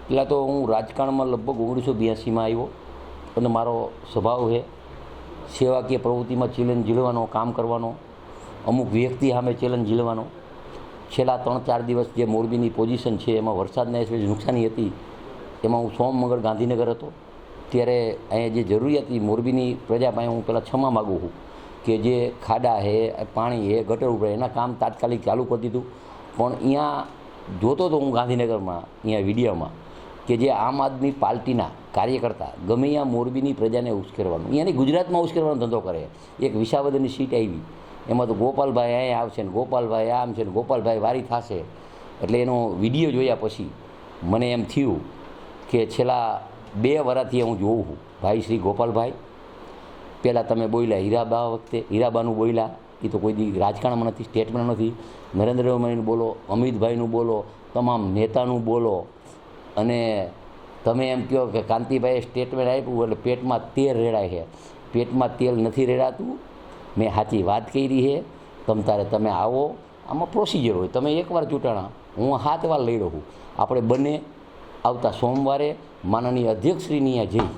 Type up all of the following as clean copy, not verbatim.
પહેલાં તો હું રાજકારણમાં લગભગ 1982માં આવ્યો અને મારો સ્વભાવ છે સેવાકીય પ્રવૃત્તિમાં ચેલેન્જ ઝીલવાનો, કામ કરવાનો, અમુક વ્યક્તિ સામે ચેલેન્જ ઝીલવાનો. છેલ્લા 3-4 દિવસ જે મોરબીની પોઝિશન છે એમાં વરસાદના હિસાબે નુકસાની હતી, એમાં હું સોમ મંગળ ગાંધીનગર હતો. ત્યારે અહીંયા જે જરૂરિયાત હતી મોરબીની પ્રજા પાસે હું પહેલાં ક્ષમા માગું છું કે જે ખાડા છે, પાણી છે, ગટર ઉપર એના કામ તાત્કાલિક ચાલુ કરી દીધું. પણ અહીંયા જોતો હતો હું ગાંધીનગરમાં અહીંયા વિડીયોમાં કે જે આમ આદમી પાર્ટીના કાર્યકર્તા ગમે ત્યાં મોરબીની પ્રજાને ઉશ્કેરવાનું, અહીંયાની ગુજરાતમાં ઉશ્કેરવાનો ધંધો કરે. એક વિસાવદરની સીટ આવી, એમાં તો ગોપાલભાઈ અહીંયા આવશે ને ગોપાલભાઈ આમ છે ને ગોપાલભાઈ વારી થશે. એટલે એનો વિડીયો જોયા પછી મને એમ થયું કે છેલ્લા 2 વર્ષથી હું જોઉં છું ભાઈ શ્રી ગોપાલભાઈ, પહેલાં તમે બોલ્યા હીરાબા વખતે, હીરાબાનું બોલ્યા, એ તો કોઈ દી રાજકારણમાં નથી, સ્ટેટમાં નથી. નરેન્દ્રભાઈનું બોલો, અમિતભાઈનું બોલો, તમામ નેતાનું બોલો, અને તમે એમ કહો કે કાંતિભાઈએ સ્ટેટમેન્ટ આપ્યું એટલે પેટમાં તેલ રેડાય છે. પેટમાં તેલ નથી રેડાતું. મેં સાચી વાત કરી છે. તમે આવો, આમાં પ્રોસિજર હોય. તમે એકવાર ચૂંટાણા, હું 7 વાર લઈ રહ્યો છું. આપણે બંને આવતા સોમવારે માનનીય અધ્યક્ષશ્રીની અહીંયા જઈ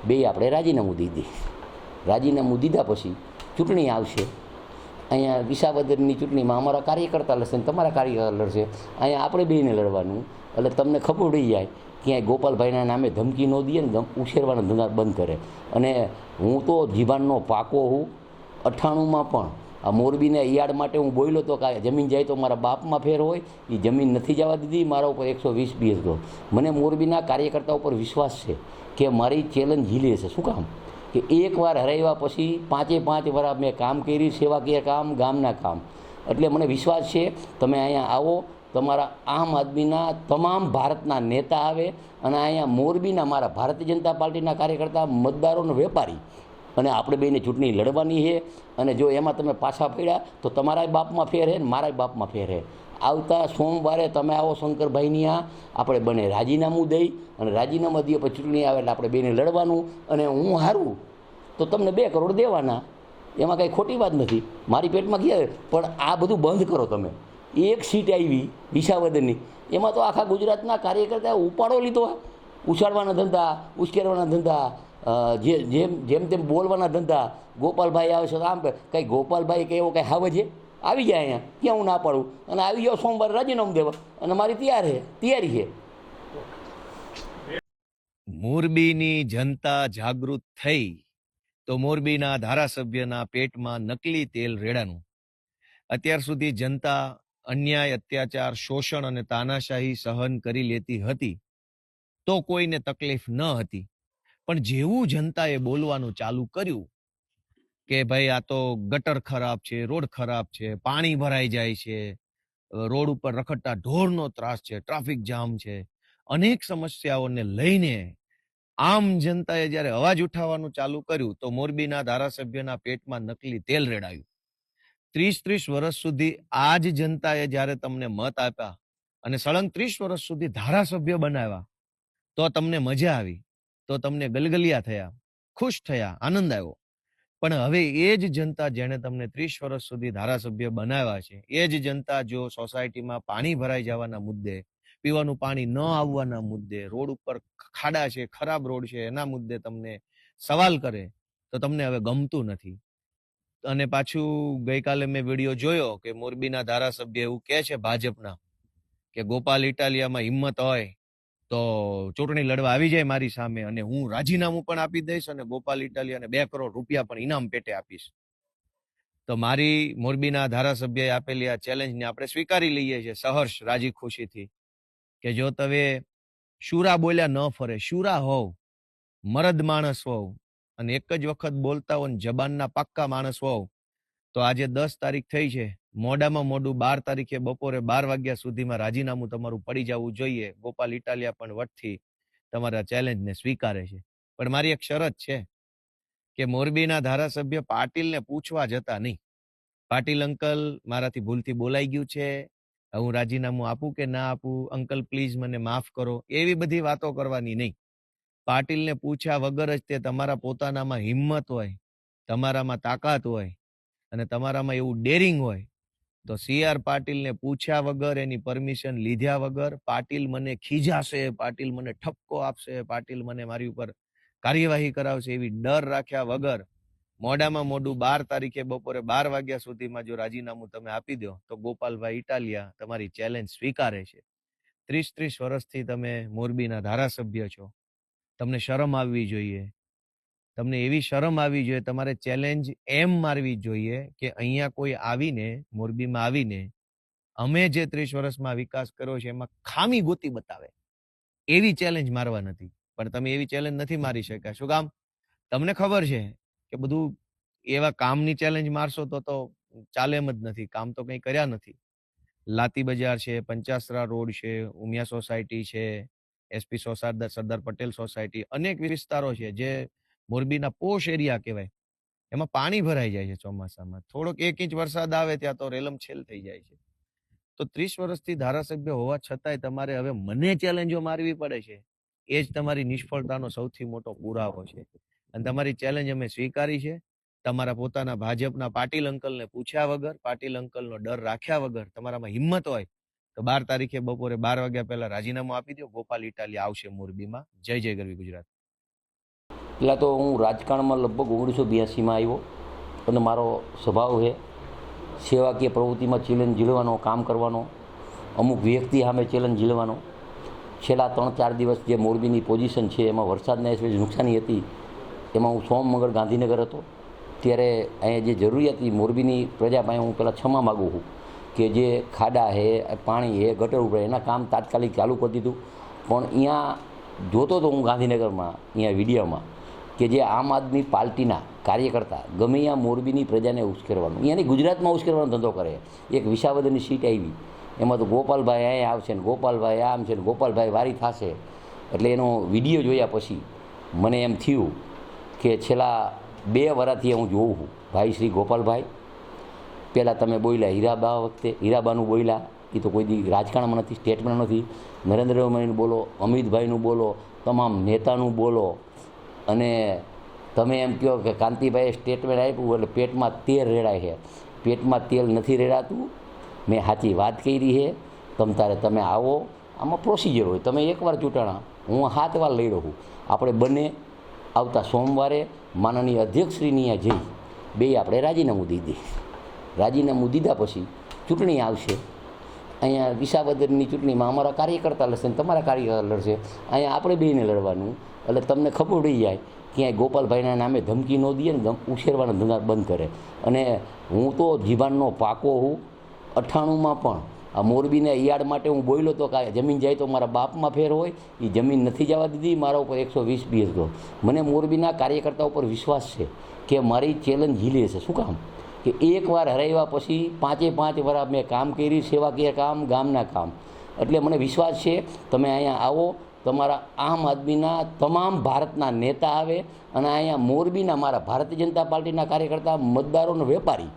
બે આપણે રાજીનામું દઈ. રાજીનામું દીધા પછી ચૂંટણી આવશે. અહીંયા વિસાવદરની ચૂંટણીમાં અમારા કાર્યકર્તા લડશે ને તમારા કાર્યકર્તા લડશે. અહીંયા આપણે બેને લડવાનું. એટલે તમને ખબર પડી જાય ક્યાંય ગોપાલભાઈના નામે ધમકી ન દઈએ ને ઉછેરવાના ધંધા બંધ કરે. અને હું તો જીવાનનો પાકો હું. 98માં પણ આ મોરબીને યાર્ડ માટે હું બોલ્યો હતો કે જમીન જાય તો મારા બાપમાં ફેર હોય. એ જમીન નથી જવા દીધી. મારા ઉપર 120 BSO. મને મોરબીના કાર્યકર્તા ઉપર વિશ્વાસ છે કે મારી ચેલેન્જ ઝીલી હશે. શું કામ કે એકવાર હરાવ્યા પછી 5 વર્ષ મેં કામ કર્યું, સેવાકીય કામ, ગામના કામ. એટલે મને વિશ્વાસ છે તમે અહીંયા આવો, તમારા આમ આદમીના તમામ ભારતના નેતા આવે અને અહીંયા મોરબીના મારા ભારતીય જનતા પાર્ટીના કાર્યકર્તા, મતદારોનો વેપારી, અને આપણે બેને ચૂંટણી લડવાની છે. અને જો એમાં તમે પાછા પડ્યા તો તમારાય બાપમાં ફેર છે ને મારાય બાપમાં ફેર છે. આવતા સોમવારે તમે આવો શંકરભાઈની આપણે બને રાજીનામું દઈ, અને રાજીનામા દઈએ પછી ચૂંટણી આવે એટલે આપણે બેને લડવાનું. અને હું હારું તો તમને 2 કરોડ દેવાના. એમાં કાંઈ ખોટી વાત નથી. મારી પેટમાં ગયા. પણ આ બધું બંધ કરો તમે. એક સીટ આવી વિસાવદરની, એમાં તો આખા ગુજરાતના કાર્યકર્તા ઉપાડો લીધો. ઉછાળવાના ધંધા, ઉશ્કેરવાના ધંધા, જેમ તેમ બોલવાના ધંધા. ગોપાલભાઈ આવે છે આમ કંઈ ગોપાલભાઈ કે એવો કંઈ હાવ છે આવી જાય અહીંયા, ક્યાં હું ના પાડું. અને આવી જાઓ સોમવારે રાજીનામું દેવા, અને મારી તૈયારી છે. મોરબીની જનતા જાગૃત થઈ તો મોરબીના ધારાસભ્યના પેટમાં નકલી તેલ રેડાનું. અત્યાર સુધી જનતા અન્યાય, અત્યાચાર, શોષણ અને તાનાશાહી સહન કરી લેતી હતી તો કોઈને તકલીફ ન હતી. પણ જેવું જનતાએ બોલવાનું ચાલુ કર્યું કે ભાઈ આ તો ગટર ખરાબ છે, રોડ ખરાબ છે, પાણી ભરાઈ જાય છે, રોડ ઉપર રખડતા ઢોરનો ત્રાસ છે, ટ્રાફિક જામ છે, અનેક સમસ્યાઓને લઈને આમ જનતાએ જ્યારે અવાજ ઉઠાવવાનું ચાલુ કર્યું તો મોરબીના ધારાસભ્યના પેટમાં નકલી તેલ રેડાયું. 30 વર્ષ સુધી આ જ જનતાએ જ્યારે તમને મત આપ્યા અને સળંગ 30 વર્ષ સુધી ધારાસભ્ય બનાવ્યા તો તમને મજા આવી, તો તમને ગલગલિયા થયા, ખુશ થયા, આનંદ આવ્યો. પણ હવે એ જ જનતા જેણે તમને 30 વર્ષ સુધી ધારાસભ્ય બનાવ્યા છે, એ જ જનતા જો સોસાયટીમાં પાણી ભરાઈ જવાના મુદ્દે, પીવાનું પાણી ન આવવાના મુદ્દે, રોડ ઉપર ખાડા છે, ખરાબ રોડ છે, એના મુદ્દે તમને સવાલ કરે તો તમને હવે ગમતું નથી. અને પાછું ગઈકાલે મેં વિડીયો જોયો કે મોરબીના ધારાસભ્ય એવું કહે છે ભાજપના કે ગોપાલ ઇટાલિયામાં હિંમત હોય તો ચૂંટણી લડવા આવી જાય મારી સામે, અને હું રાજીનામું પણ આપી દઈશ અને ગોપાલ ઇટાલિયાને 2 કરોડ રૂપિયા પણ ઇનામ પેટે આપીશ. તો મારી મોરબીના ધારાસભ્યએ આપેલી આ ચેલેન્જને આપણે સ્વીકારી લઈએ છીએ સહર્ષ, રાજી ખુશીથી, કે જો તમે શુરા બોલ્યા ન ફરે, શુરા હોવ, મરદ માણસ હોવ અને એક જ વખત બોલતા હો ને જબાનના પાક્કા માણસ હોવ તો આજે 10 તારીખ થઈ છે, મોડામાં મોડું 12 તારીખે બપોરે 12 વાગ્યા સુધીમાં રાજીનામું તમારું પડી જવું જોઈએ. ગોપાલ ઇટાલિયા પણ વટથી તમારા ચેલેન્જને સ્વીકારે છે. પણ મારી એક શરત છે કે મોરબીના ધારાસભ્ય પાટીલને પૂછવા જતા નહીં. પાટીલ અંકલ, મારાથી ભૂલથી બોલાઈ ગયું છે, હું રાજીનામું આપું કે ના આપું, અંકલ પ્લીઝ મને માફ કરો, એવી બધી વાતો કરવાની નહીં. પાટીલને પૂછ્યા વગર જ તે તમારા પોતાનામાં હિંમત હોય, તમારામાં તાકાત હોય અને તમારામાં એવું ડેરિંગ હોય તો સી.આર. પાટીલને પૂછ્યા વગર, એની પરમિશન લીધા વગર, પાટીલ મને ખીજાશે, પાટીલ મને ઠપકો આપશે, પાટીલ મને મારી ઉપર કાર્યવાહી કરાવશે એવી ડર રાખ્યા વગર મોડામાં મોડું 12 તારીખે બપોરે 12 વાગ્યા સુધીમાં જો રાજીનામું તમે આપી દો તો ગોપાલભાઈ ઇટાલિયા તમારી ચેલેન્જ સ્વીકારે છે. 30 વર્ષથી તમે મોરબીના ધારાસભ્ય છો, તમને શરમ આવવી જોઈએ. તમને એવી શરમ આવવી જોઈએ, તમારે ચેલેન્જ એમ મારવી જોઈએ કે અહીંયા કોઈ આવીને, મોરબીમાં આવીને અમે જે 30 વર્ષમાં વિકાસ કર્યો છે એમાં ખામી ગોતી બતાવે, એવી ચેલેન્જ મારવા નથી. પણ તમે એવી ચેલેન્જ નથી મારી શક્યા. શું કામ? તમને ખબર છે કે બધું એવા કામની ચેલેન્જ મારશો તો ચાલે એમ જ નથી. કામ તો કંઈ કર્યા નથી. લાતી બજાર છે, પંચાસરા રોડ છે, ઉમિયા સોસાયટી છે, એસપી સરદાર પટેલ સોસાયટી, અનેક વિસ્તારો છે જે મોરબીના પોશ એરિયા કહેવાય. એમાં પાણી ભરાઈ જાય છે ચોમાસામાં. થોડોક 1 ઇંચ વરસાદ આવે ત્યાં તો રેલમછેલ થઈ જાય છે. તો 30 વર્ષથી ધારાસભ્ય હોવા છતાંય તમારે હવે મને ચેલેન્જો મારવી પડે છે. એ જ તમારી નિષ્ફળતાનો સૌથી મોટો પુરાવો છે. અને તમારી ચેલેન્જ અમે સ્વીકારી છે. તમારા પોતાના ભાજપના પાટીલ અંકલને પૂછ્યા વગર, પાટીલ અંકલનો ડર રાખ્યા વગર, તમારામાં હિંમત હોય તો 12 તારીખે બપોરે 12 વાગ્યા પહેલા રાજીનામું આપી દો. ગોપાલ ઇટાલિયા આવશે મોરબીમાં. જય જય ગરવી ગુજરાત. પહેલાં તો હું રાજકારણમાં લગભગ 1982માં આવ્યો અને મારો સ્વભાવ છે સેવાકીય પ્રવૃત્તિમાં ચેલેન્જ ઝીલવાનો, કામ કરવાનો, અમુક વ્યક્તિ સામે ચેલેન્જ ઝીલવાનો. છેલ્લા 3-4 દિવસ જે મોરબીની પોઝિશન છે એમાં વરસાદના હિસાબે નુકસાની હતી, એમાં હું સોમ મંગળ ગાંધીનગર હતો. ત્યારે અહીંયા જે જરૂરિયાત હતી મોરબીની પ્રજા પાસે હું પહેલાં ક્ષમા માગું છું કે જે ખાડા છે, પાણી છે, ગટર ઉપર એના કામ તાત્કાલિક ચાલુ કરી દીધું. પણ અહીંયા જોતો હતો હું ગાંધીનગરમાં અહીંયા વિડીયોમાં કે જે આમ આદમી પાર્ટીના કાર્યકર્તા ગમે ત્યાં મોરબીની પ્રજાને ઉશ્કેરવાનું, અહીંયાની ગુજરાતમાં ઉશ્કેરવાનો ધંધો કરે. એક વિસાવદરની સીટ આવી, એમાં તો ગોપાલભાઈ અહીંયા આવશે ને ગોપાલભાઈ આમ છે ને ગોપાલભાઈ વારી થશે. એટલે એનો વિડીયો જોયા પછી મને એમ થયું કે છેલ્લા 2 વર્ષથી હું જોઉં છું ભાઈ શ્રી ગોપાલભાઈ, પહેલાં તમે બોલ્યા હીરાબા વખતે, હીરાબાનું બોલ્યા, એ તો કોઈ દી રાજકારણમાં નથી, સ્ટેટમાં નથી. નરેન્દ્રભાઈનું બોલો, અમિતભાઈનું બોલો, તમામ નેતાનું બોલો, અને તમે એમ કહો કે કાંતિભાઈએ સ્ટેટમેન્ટ આપ્યું એટલે પેટમાં તેલ રેડાય છે. પેટમાં તેલ નથી રેડાતું. મેં સાચી વાત કરી છે. તમે આવો, આમાં પ્રોસિજર હોય. તમે એકવાર ચૂંટાણા, હું 7 વાર લઈ રહ્યો છું. આપણે બંને આવતા સોમવારે માનનીય અધ્યક્ષશ્રીની અહીંયા જઈ આપણે રાજીનામું દીધી. રાજીનામું દીધા પછી ચૂંટણી આવશે. અહીંયા વિસાવદરની ચૂંટણીમાં અમારા કાર્યકર્તા લડશે ને તમારા કાર્યકર્તા લડશે. અહીંયા આપણે બેને લડવાનું. એટલે તમને ખબર પડી જાય ક્યાંય ગોપાલભાઈના નામે ધમકી ન દઈએ ને ઉછેરવાના ધંધા બંધ કરે. અને હું તો જીવાનનો પાકો હું. 98માં પણ આ મોરબીને યાર્ડ માટે હું બોલ્યો તો કે જમીન જાય તો મારા બાપમાં ફેર હોય, એ જમીન નથી જવા દીધી. મારા ઉપર 120 BSO. મને મોરબીના કાર્યકર્તા ઉપર વિશ્વાસ છે કે મારી ચેલેન્જ ઝીલી હશે. શું કામ? કે એકવાર હરાવ્યા પછી 5 વર્ષ મેં કામ કર્યું, સેવાકીય કામ, ગામના કામ. એટલે મને વિશ્વાસ છે તમે અહીંયા આવો, તમારા આમ આદમીના તમામ ભારતના નેતા આવે અને અહીંયા મોરબીના મારા ભારતીય જનતા પાર્ટીના કાર્યકર્તા, મતદારોનો વેપારી,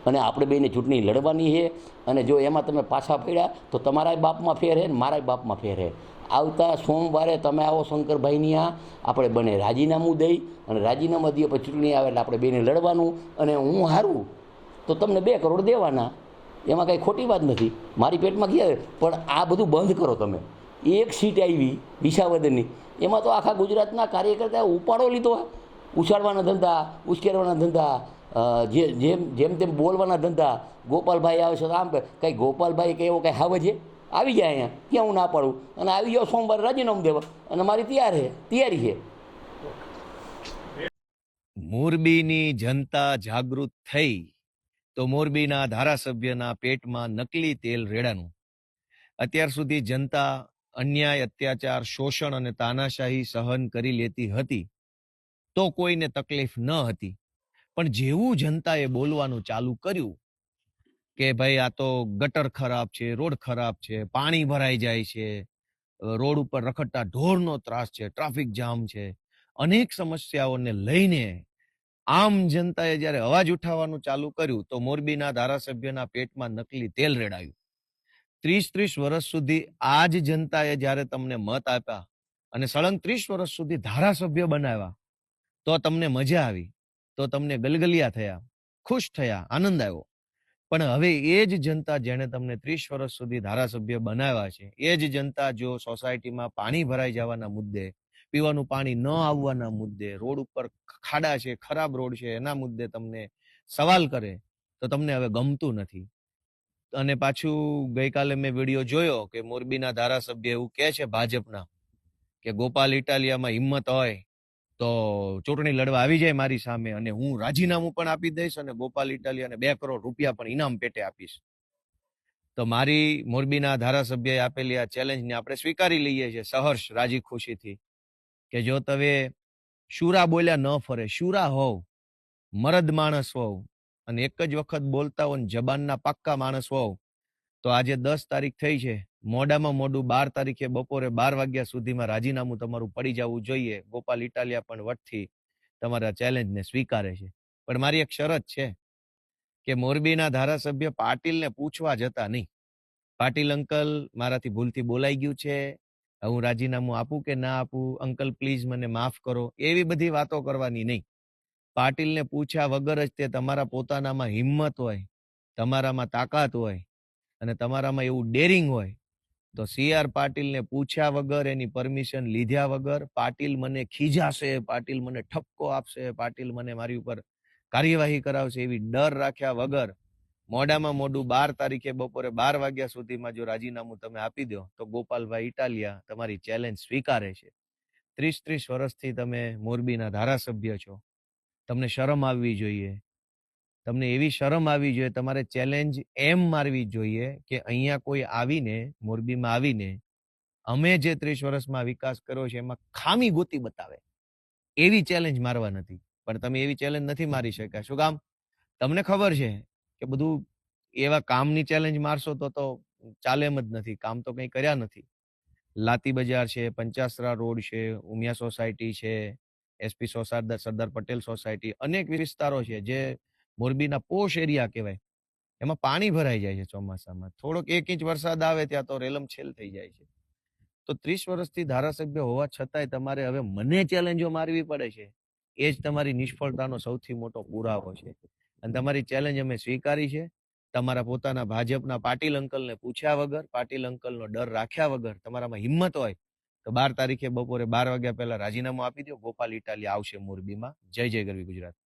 અને આપણે બેને ચૂંટણી લડવાની છે. અને જો એમાં તમે પાછા પડ્યા તો તમારાય બાપમાં ફેર છે ને મારાય બાપમાં ફેર છે. આવતા સોમવારે તમે આવો શંકરભાઈની આપણે બંને રાજીનામું દઈ અને રાજીનામા દઈએ પછી ચૂંટણી આવે એટલે આપણે બેને લડવાનું. અને હું હારું તો તમને 2 કરોડ દેવાના, એમાં કાંઈ ખોટી વાત નથી. મારી પેટમાં ગયા. પણ આ બધું બંધ કરો તમે. એક સીટ આવી વિસાવદરની, એમાં તો આખા ગુજરાતના કાર્યકર્તા ઉપાડો લીધો. ઉછાળવાના ધંધા, ઉશ્કેરવાના ધંધા, જેમ તેમ બોલવાના ધંધા. ગોપાલભાઈ આવે છે તો આમ કંઈ ગોપાલભાઈ કંઈ એવો કંઈ હાવ છે? આવી જાય અહીંયા, ક્યાં હું ના પાડું? અને આવી જાઓ સોમવારે રાજીનામું દેવા, અને મારી તૈયારી છે. મોરબીની જનતા જાગૃત થઈ તો મોરબીના ધારાસભ્યના પેટમાં નકલી તેલ રેડાનું. અત્યાર સુધી જનતા અન્યાય, અત્યાચાર, શોષણ અને તાનાશાહી સહન કરી લેતી હતી તો કોઈને તકલીફ ન હતી. પણ જેવું જનતાએ બોલવાનું ચાલુ કર્યું કે ભાઈ આ તો ગટર ખરાબ છે, રોડ ખરાબ છે, પાણી ભરાઈ જાય છે, રોડ ઉપર રખડતા ઢોરનો ત્રાસ છે, ટ્રાફિક જામ છે, અનેક સમસ્યાઓને લઈને આમ જનતાએ જ્યારે અવાજ ઉઠાવવાનું ચાલુ કર્યું તો મોરબીના ધારાસભ્યના પેટમાં નકલી તેલ રેડાયું. 30 વર્ષ સુધી આ જ જનતાએ જ્યારે તમને મત આપ્યા અને સળંગ 30 વર્ષ સુધી ધારાસભ્ય બનાવ્યા તો તમને મજા આવી, તો તમને ગલગલિયા થયા, ખુશ થયા, આનંદ આવ્યો. પણ હવે એ જ જનતા જેણે તમને 30 વર્ષ સુધી ધારાસભ્ય બનાવ્યા છે, એ જ જનતા જો સોસાયટીમાં પાણી ભરાઈ જવાના મુદ્દે, પીવાનું પાણી ન આવવાના મુદ્દે, રોડ ઉપર ખાડા છે, ખરાબ રોડ છે, એના મુદ્દે તમને સવાલ કરે તો તમને હવે ગમતું નથી. અને પાછું ગઈકાલે મેં વિડીયો જોયો કે મોરબીના ધારાસભ્ય એવું કહે છે ભાજપના કે ગોપાલ ઇટાલિયામાં હિંમત હોય તો ચૂંટણી લડવા આવી જાય મારી સામે અને હું રાજીનામું પણ આપી દઈશ અને ગોપાલ ઇટાલિયાને 2 કરોડ રૂપિયા પણ ઇનામ પેટે આપીશ. તો મારી મોરબીના ધારાસભ્યએ આપેલી આ ચેલેન્જને આપણે સ્વીકારી લઈએ છીએ સહર્ષ, રાજી ખુશીથી, કે જો તમે શુરા બોલ્યા ન ફરે, શુરા હોવ, મરદ માણસ હોવ અને એક જ વખત બોલતા હો ને જબાનના પાક્કા માણસ હોવ તો આજે 10 તારીખ થઈ છે, મોડામાં મોડું 12 તારીખે બપોરે 12 વાગ્યા સુધીમાં રાજીનામું તમારું પડી જવું જોઈએ. ગોપાલ ઇટાલિયા પણ વટથી તમારા ચેલેન્જને સ્વીકારે છે. પણ મારી એક શરત છે કે મોરબીના ધારાસભ્ય પાટીલને પૂછવા જતા નહીં. પાટીલ અંકલ, મારાથી ભૂલથી બોલાઈ ગયું છે, હું રાજીનામું આપું કે ના આપું, અંકલ પ્લીઝ મને માફ કરો, એવી બધી વાતો કરવાની નહીં. પાટીલને પૂછ્યા વગર જ તે તમારા પોતાનામાં હિંમત હોય, તમારામાં તાકાત હોય અને તમારામાં એવું ડેરિંગ હોય તો CR પાટીલને પૂછ્યા વગર, એની પરમિશન લીધા વગર, પાટીલ મને ખીજાશે, પાટીલ મને ઠપકો આપશે, પાટીલ મને મારી ઉપર કાર્યવાહી કરાવશે એવી ડર રાખ્યા વગર મોડામાં મોડું 12 તારીખે બપોરે 12 વાગ્યા સુધીમાં જો રાજીનામું તમે આપી દો તો ગોપાલભાઈ ઇટાલિયા તમારી ચેલેન્જ સ્વીકારે છે. 30 વર્ષથી તમે મોરબીના ધારાસભ્ય છો, તમને શરમ આવવી જોઈએ. તમને એવી શરમ આવવી જોઈએ, તમારે ચેલેન્જ એમ મારવી જોઈએ કે અહીંયા કોઈ આવીને, મોરબીમાં આવીને અમે જે 30 વર્ષમાં વિકાસ કર્યો છે એમાં ખામી ગોતી બતાવે, એવી ચેલેન્જ મારવા નથી. પણ તમે એવી ચેલેન્જ નથી મારી શક્યા. શું કામ? તમને ખબર છે કે બધું એવા કામની ચેલેન્જ મારશો તો ચાલે એમ જ નથી. કામ તો કંઈ કર્યા નથી. લાતી બજાર છે, પંચાસરા રોડ છે, ઉમિયા સોસાયટી છે, SP સરદાર પટેલ સોસાયટી, અનેક વિસ્તારો છે જે મોરબીના પોશ એરિયા કહેવાય, એમાં પાણી ભરાઈ જાય છે ચોમાસામાં. થોડોક 1 ઇંચ વરસાદ આવે ત્યાં તો રેલમછેલ થઈ જાય છે. તો 30 વર્ષથી ધારાસભ્ય હોવા છતાંય તમારે હવે મને ચેલેન્જો મારવી પડે છે, એ જ તમારી નિષ્ફળતાનો સૌથી મોટો પુરાવો છે. અને તમારી ચેલેન્જ અમે સ્વીકારી છે. તમારા પોતાના ભાજપના પાટીલ અંકલને પૂછ્યા વગર, પાટીલ અંકલનો ડર રાખ્યા વગર તમારામાં હિંમત હોય તો 12 તારીખે બપોરે 12 વાગ્યા પહેલા રાજીનામું આપી દો. ગોપાલ ઇટાલિયા આવશે મોરબીમાં. જય જય ગરવી ગુજરાત.